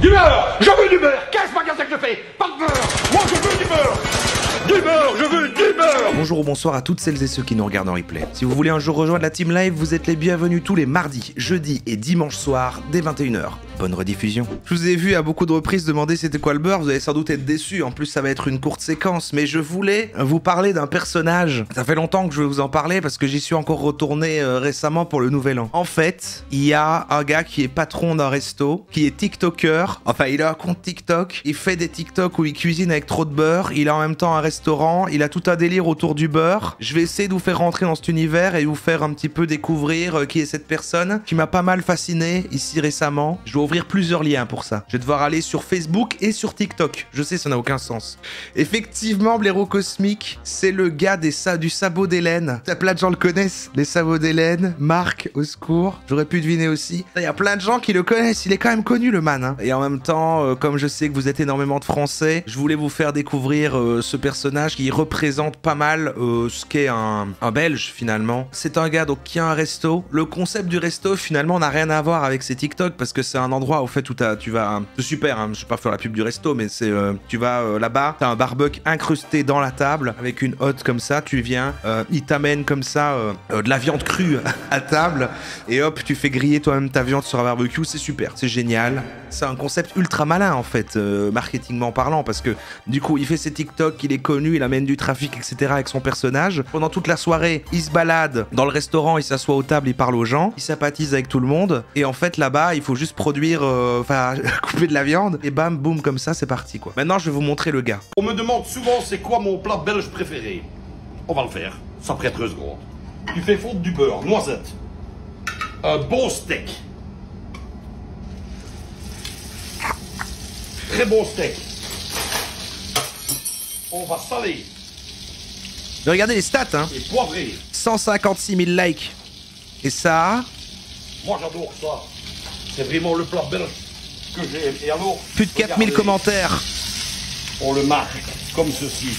Du beurre! Je veux du beurre! Quel magasin que je fais? Pas de beurre! Moi je veux du beurre! Du beurre! Je veux du beurre! Bonjour ou bonsoir à toutes celles et ceux qui nous regardent en replay. Si vous voulez un jour rejoindre la team live, vous êtes les bienvenus tous les mardis, jeudis et dimanches soirs dès 21 h. Bonne rediffusion. Je vous ai vu à beaucoup de reprises demander c'était quoi le beurre, vous allez sans doute être déçus, en plus ça va être une courte séquence, mais je voulais vous parler d'un personnage. Ça fait longtemps que je veux vous en parler parce que j'y suis encore retourné récemment pour le nouvel an. En fait, il y a un gars qui est patron d'un resto, qui est tiktoker, enfin il a un compte TikTok, il fait des TikTok où il cuisine avec trop de beurre, il a en même temps un restaurant, il a tout un délire autour du beurre. Je vais essayer de vous faire rentrer dans cet univers et vous faire un petit peu découvrir qui est cette personne qui m'a pas mal fasciné ici récemment. Je dois ouvrir plusieurs liens pour ça. Je vais devoir aller sur Facebook et sur TikTok. Je sais, ça n'a aucun sens. Effectivement, Blaireau Cosmique, c'est le gars du sabot d'Hélène. Plein de gens le connaissent. Les sabots d'Hélène, Marc, au secours. J'aurais pu deviner aussi. Il y a plein de gens qui le connaissent. Il est quand même connu, le man. Hein. Et en même temps, comme je sais que vous êtes énormément de Français, je voulais vous faire découvrir ce personnage qui représente pas mal ce qu'est un Belge, finalement. C'est un gars donc qui a un resto. Le concept du resto, finalement, n'a rien à voir avec ses TikTok parce que c'est un endroit au fait où tu vas... C'est super, hein, je vais pas faire la pub du resto, mais c'est... tu vas là-bas, t'as un barbecue incrusté dans la table avec une hotte comme ça, tu viens, il t'amène comme ça de la viande crue à table et hop, tu fais griller toi-même ta viande sur un barbecue, c'est super, c'est génial. C'est un concept ultra malin en fait, marketingment parlant, parce que du coup, il fait ses TikTok, il est connu, il amène du trafic, etc. avec son personnage. Pendant toute la soirée, il se balade dans le restaurant, il s'assoit aux tables, il parle aux gens, il sympathise avec tout le monde et en fait là-bas, il faut juste produire, couper de la viande et bam, boum, comme ça, c'est parti quoi. Maintenant, je vais vous montrer le gars. On me demande souvent c'est quoi mon plat belge préféré. On va le faire, ça prend 13 secondes. Tu fais fondre du beurre, noisette, un bon steak. Très bon steak. On va saler Mais regardez les stats, hein. et poivrer. 156 000 likes. Et ça, Moi j'adore ça. C'est vraiment le plat belge que j'aime. Et alors, plus de 4000 regardez, commentaires. on le marque comme ceci.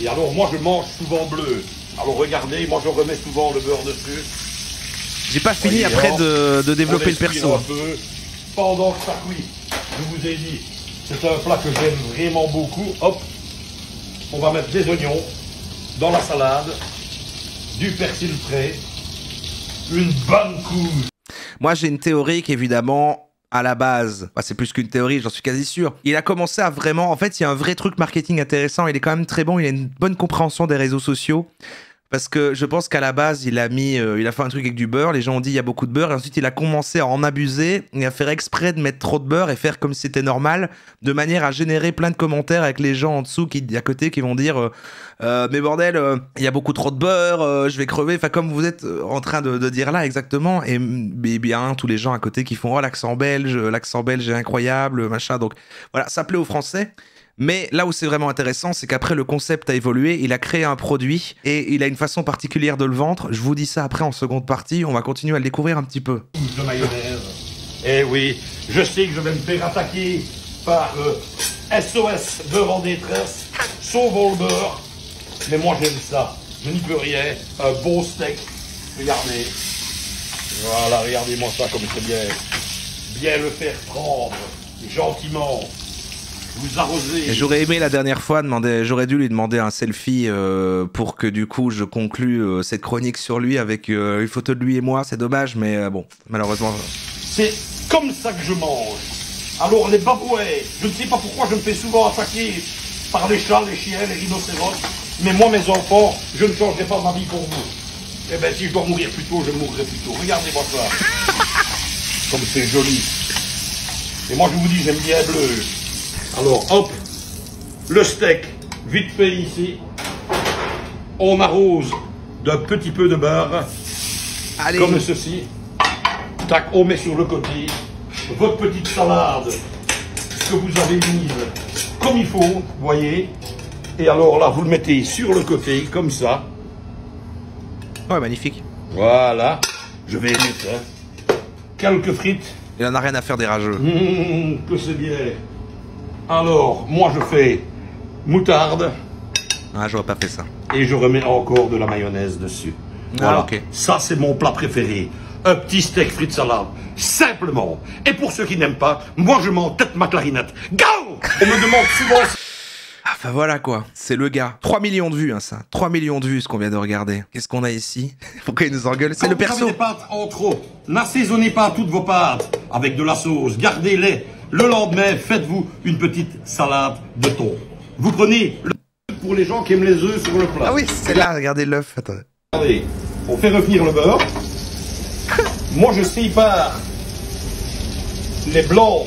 Et alors moi je mange souvent bleu. Alors regardez, moi je remets souvent le beurre dessus. J'ai pas fini Voyez, après alors, de développer on le perso. un peu pendant que ça cuit. Je vous ai dit, c'est un plat que j'aime vraiment beaucoup. Hop, on va mettre des oignons dans la salade, du persil frais, une bonne couche. Moi, j'ai une théorie qu'évidemment, à la base, c'est plus qu'une théorie, j'en suis quasi sûr. Il a commencé à vraiment... En fait, il y a un vrai truc marketing intéressant. Il est quand même très bon. Il a une bonne compréhension des réseaux sociaux. Parce que je pense qu'à la base, il a fait un truc avec du beurre. Les gens ont dit il y a beaucoup de beurre. Et ensuite, il a commencé à en abuser et à faire exprès de mettre trop de beurre et faire comme si c'était normal, de manière à générer plein de commentaires avec les gens en dessous à côté qui vont dire mais bordel, il y a beaucoup trop de beurre, je vais crever. Enfin, comme vous êtes en train de dire là exactement. Et bien, tous les gens à côté qui font oh, l'accent belge est incroyable, machin. Donc voilà, ça plaît aux Français. Mais là où c'est vraiment intéressant, c'est qu'après le concept a évolué, il a créé un produit et il a une façon particulière de le vendre. Je vous dis ça après en seconde partie, on va continuer à le découvrir un petit peu. De mayonnaise. Eh oui, je sais que je vais me faire attaquer par SOS beurre en détresse, sauvons le beurre. Mais moi j'aime ça, je n'y peux rien. Un bon steak, regardez. Voilà, regardez-moi ça comme c'est bien. Bien le faire prendre, gentiment. Vous arrosez. J'aurais aimé la dernière fois j'aurais dû lui demander un selfie pour que du coup je conclue cette chronique sur lui avec une photo de lui et moi. C'est dommage, mais bon, malheureusement. C'est comme ça que je mange. Alors les babouets, je ne sais pas pourquoi je me fais souvent attaquer par les chats, les chiens, les rhinocéros. Mais moi, mes enfants, je ne changerai pas ma vie pour vous. Eh bien, si je dois mourir plus tôt, je mourrai plus tôt. Regardez-moi ça. Comme c'est joli. Et moi, je vous dis, j'aime bien bleu. Alors, hop, le steak, vite fait ici. On arrose d'un petit peu de beurre. Allez. Comme ceci. Tac, on met sur le côté votre petite salade que vous avez mise comme il faut, vous voyez. Et alors là, vous le mettez sur le côté, comme ça. Ouais, magnifique. Voilà. Je vais mettre quelques frites. Il en a rien à faire des rageux. Que c'est bien. Alors, moi je fais moutarde. Ah, j'aurais pas fait ça. Et je remets encore de la mayonnaise dessus. Voilà. Ah, ok. Ça, c'est mon plat préféré. un petit steak frites salade. Simplement. Et pour ceux qui n'aiment pas, moi je m'en tête ma clarinette. Go! On me demande souvent... Ah bah voilà quoi, c'est le gars. 3 millions de vues hein, ça. 3 millions de vues ce qu'on vient de regarder. Qu'est-ce qu'on a ici? Pourquoi il nous engueule? C'est le perso. Vous avez des pâtes en trop. N'assaisonnez pas toutes vos pâtes avec de la sauce. Gardez-les. Le lendemain, faites-vous une petite salade de thon. Vous prenez le pour les gens qui aiment les œufs sur le plat. Ah oui, c'est là, regardez l'œuf. Attendez. Regardez, on fait revenir le beurre. Moi je sépare les blancs.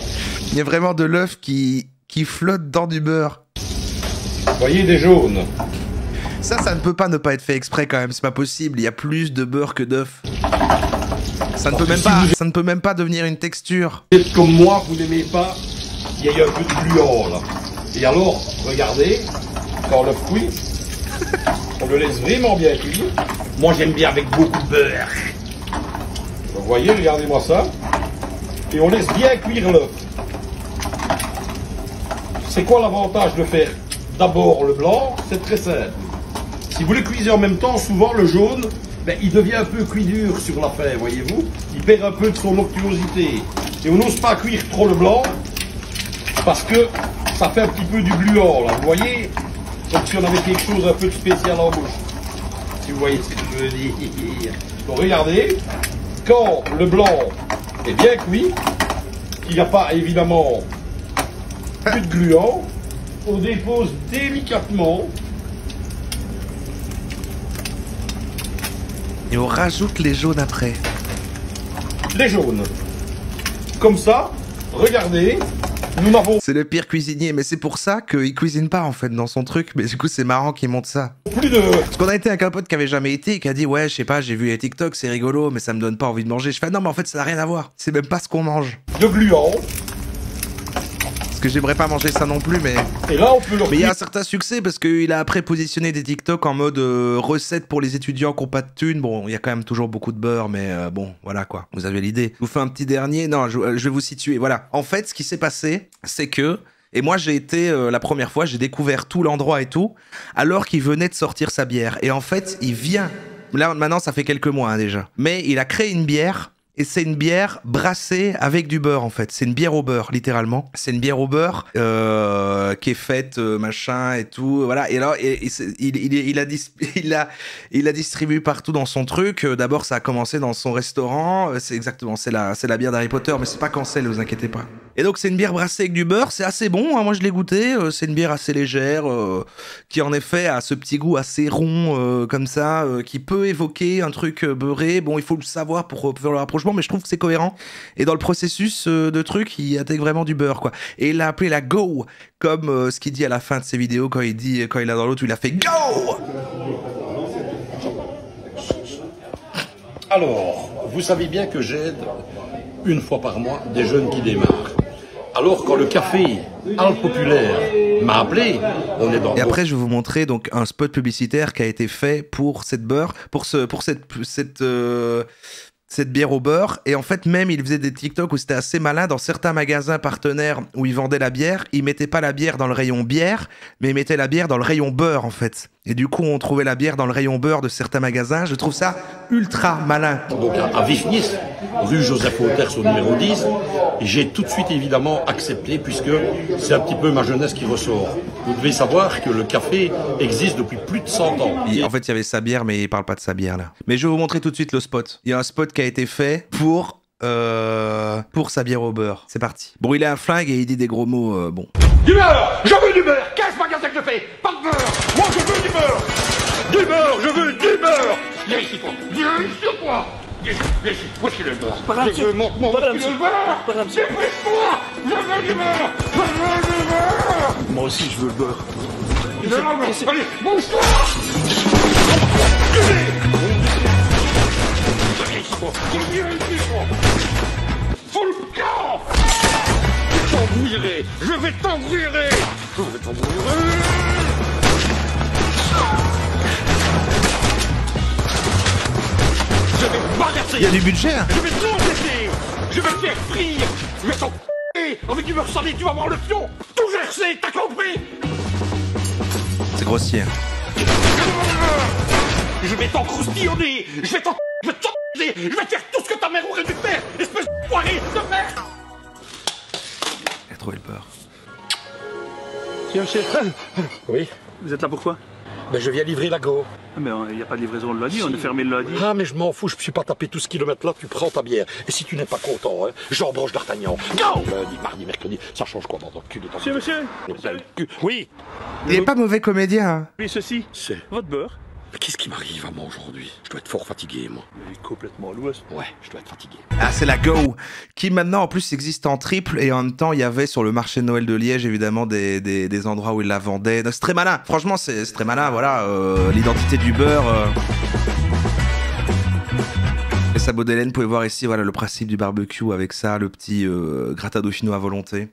Il y a vraiment de l'œuf qui flotte dans du beurre. Voyez des jaunes. Ça ne peut pas ne pas être fait exprès quand même, c'est pas possible, il y a plus de beurre que d'œuf. Ça ne peut même pas devenir une texture. Vous êtes comme moi, vous n'aimez pas, il y a un peu de gluant là. Et alors, regardez, quand le fruit, on le laisse vraiment bien cuire. Moi j'aime bien avec beaucoup de beurre. Vous voyez, regardez-moi ça. Et on laisse bien cuire l'œuf. C'est quoi l'avantage de faire d'abord le blanc? C'est très simple. Si vous le cuisez en même temps, souvent le jaune, ben, il devient un peu cuit dur sur la fin, voyez-vous. Il perd un peu de son onctuosité. Et on n'ose pas cuire trop le blanc, parce que ça fait un petit peu du gluant, là, vous voyez. Donc si on avait quelque chose un peu de spécial en bouche. Si vous voyez ce que je veux dire. Donc regardez, quand le blanc est bien cuit, qu'il n'y a pas évidemment plus de gluant, on dépose délicatement. Et on rajoute les jaunes après. Les jaunes. Comme ça, regardez, nous n'avons C'est le pire cuisinier, mais c'est pour ça qu'il cuisine pas en fait dans son truc. Mais du coup, c'est marrant qu'il monte ça. plus de... Parce qu'on a été avec un pote qui avait jamais été et qui a dit ouais, je sais pas, j'ai vu les TikTok, c'est rigolo, mais ça me donne pas envie de manger. Je fais non, mais en fait, ça n'a rien à voir. C'est même pas ce qu'on mange. de gluant. Parce que j'aimerais pas manger ça non plus, mais. Et là, on peut le Mais il y a un certain succès parce qu'il a après positionné des TikTok en mode recette pour les étudiants qui n'ont pas de thunes. Bon, il y a quand même toujours beaucoup de beurre, mais bon, voilà quoi. Vous avez l'idée. Je vous fais un petit dernier. Non, je vais vous situer. Voilà. En fait, ce qui s'est passé, c'est que. Et moi, j'ai été la première fois, j'ai découvert tout l'endroit et tout, alors qu'il venait de sortir sa bière. Et en fait, il vient. Là, maintenant, ça fait quelques mois hein, déjà. Mais il a créé une bière. Et c'est une bière brassée avec du beurre en fait. C'est une bière au beurre, littéralement. C'est une bière au beurre qui est faite machin et tout. Voilà. Et alors, il a distribué partout dans son truc. D'abord, ça a commencé dans son restaurant. C'est exactement, c'est la bière d'Harry Potter, mais c'est pas Cancel, vous inquiétez pas. Et donc, c'est une bière brassée avec du beurre. C'est assez bon. Hein, moi, je l'ai goûté. C'est une bière assez légère qui, en effet, a ce petit goût assez rond comme ça, qui peut évoquer un truc beurré. Bon, il faut le savoir pour faire le rapprochement. Mais je trouve que c'est cohérent. Et dans le processus de truc, il intègre vraiment du beurre, quoi. Et il l'a appelé la Go, comme ce qu'il dit à la fin de ses vidéos quand il dit, quand il est dans l'autre, il a fait Go. Alors, vous savez bien que j'aide une fois par mois des jeunes qui démarrent. Alors, quand le café Al Populaire m'a appelé, on est dans... Et après, je vais vous montrer donc un spot publicitaire qui a été fait pour cette beurre, pour cette bière au beurre. Et en fait, même, il faisait des TikTok où c'était assez malin. Dans certains magasins partenaires où ils vendaient la bière, ils mettaient pas la bière dans le rayon bière, mais ils mettaient la bière dans le rayon beurre, en fait. Et du coup, on trouvait la bière dans le rayon beurre de certains magasins. Je trouve ça ultra malin. Donc à Vifnis, rue Joseph Hauters au numéro 10, j'ai tout de suite évidemment accepté puisque c'est un petit peu ma jeunesse qui ressort. Vous devez savoir que le café existe depuis plus de 100 ans. En fait, il y avait sa bière, mais il parle pas de sa bière là. Mais je vais vous montrer tout de suite le spot. Il y a un spot qui a été fait pour sa bière au beurre. C'est parti. Bon, il a un flingue et il dit des gros mots. Bon. Du beurre! Je veux du beurre! Qu'est-ce magasin que je fais? Pas de beurre! Moi je veux du beurre! Du beurre! Je veux du beurre! Viens ici toi! Viens ici toi! Viens ici! Où est-ce qu'il est le beurre? Je veux montre-moi où est-ce qu'il est le beurre! Dépêche-toi! Je veux du beurre! Je veux du beurre! Moi aussi, je veux le beurre. Allez, bouge-toi! Viens ici toi! Viens ici toi! Faut le camp! Je vais t'embrouiller! Je vais t'embrouiller! Je vais bagarcer! Il y a du budget hein. Je vais t'embêter! Je vais te faire frire! Je vais t'embrouiller! Avec du beurre salé, tu vas voir le pion! Tout gercé, t'as compris? C'est grossier. Je vais t'encroustillonner! Je vais baiser. Je vais faire tout ce que ta mère aurait dû faire. Espèce de poirée de merde. Il a trouvé le beurre. Tiens, chef, Oui, vous êtes là pourquoi? ben je viens livrer la go. Ah, mais il n'y a pas de livraison le lundi, on est fermé le lundi. Ah, mais je m'en fous, je ne suis pas tapé tout ce kilomètre là, tu prends ta bière. Et si tu n'es pas content, hein, j'embranche d'Artagnan. Go! Lundi, mardi, mercredi, ça change quoi, dans le cul de ton Monsieur, Oui, Il est pas mauvais comédien, hein. oui, ceci, c'est. votre beurre. Mais qu'est-ce qui m'arrive à moi aujourd'hui? Je dois être fort fatigué, moi. Il est complètement à l'ouest. Ouais, je dois être fatigué. Ah, c'est la Go, qui maintenant en plus existe en triple, et en même temps il y avait sur le marché de Noël de Liège évidemment des endroits où ils la vendaient. C'est très malin, franchement c'est très malin, voilà, l'identité du beurre. Et sa Baudelaine, vous pouvez voir ici voilà, le principe du barbecue avec ça, le petit gratin dauphinois à volonté.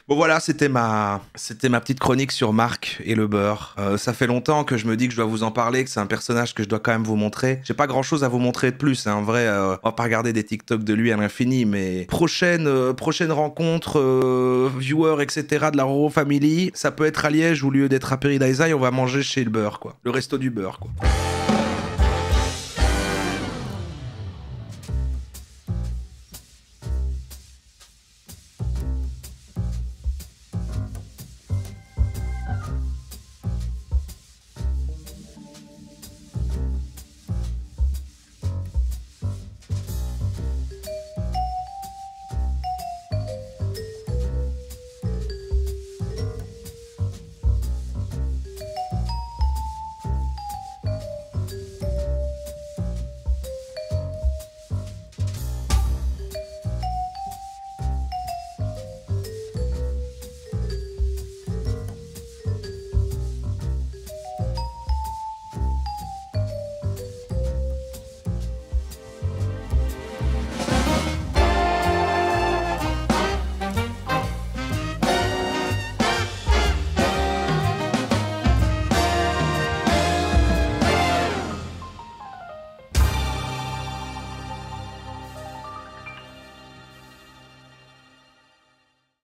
Bon voilà, c'était ma petite chronique sur Marc et le beurre. Ça fait longtemps que je me dis que je dois vous en parler, que c'est un personnage que je dois quand même vous montrer. J'ai pas grand chose à vous montrer de plus, hein. En vrai, on va pas regarder des TikTok de lui à l'infini, mais prochaine rencontre, viewer, etc. de la Roro Family, ça peut être à Liège, au lieu d'être à Peridaisa, on va manger chez le beurre, quoi. Le resto du beurre, quoi.